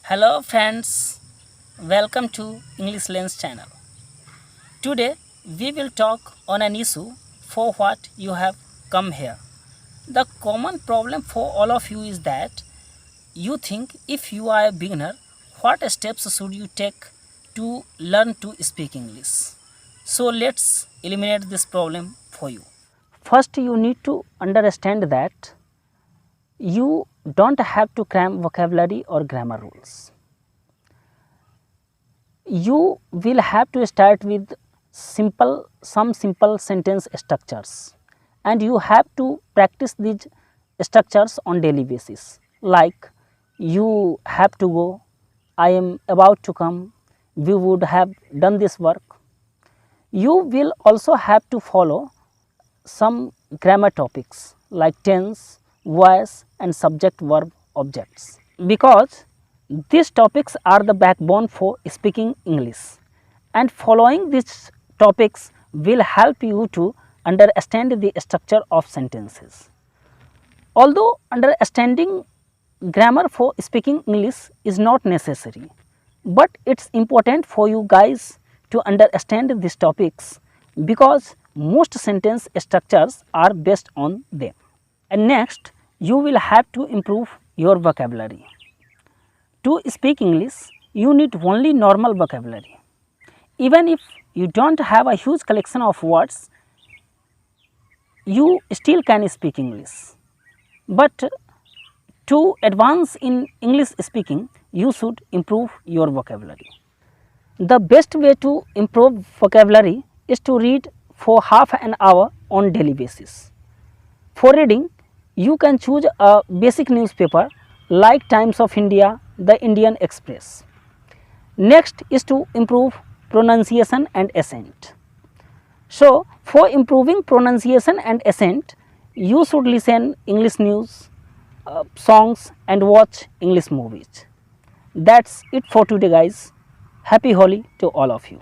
Hello friends, welcome to English Lens channel. Today we will talk on an issue for what you have come here. The common problem for all of you is that you think if you are a beginner, what steps should you take to learn to speak English? So let's eliminate this problem for you. First you need to understand that you don't have to cram vocabulary or grammar rules. You will have to start with some simple sentence structures, and you have to practice these structures on daily basis, like you have to go, I am about to come, we would have done this work. You will also have to follow some grammar topics like tense, voice and subject verb objects, because these topics are the backbone for speaking English, and following these topics will help you to understand the structure of sentences. Although understanding grammar for speaking English is not necessary, but it's important for you guys to understand these topics because most sentence structures are based on them. And next, you will have to improve your vocabulary. To speak English, you need only normal vocabulary. Even if you don't have a huge collection of words, you still can speak English. But to advance in English speaking, you should improve your vocabulary. The best way to improve vocabulary is to read for half an hour on daily basis. For reading, you can choose a basic newspaper like Times of India, the Indian Express. Next is to improve pronunciation and accent. So, for improving pronunciation and accent, you should listen English news, songs and watch English movies. That's it for today guys. Happy Holi to all of you.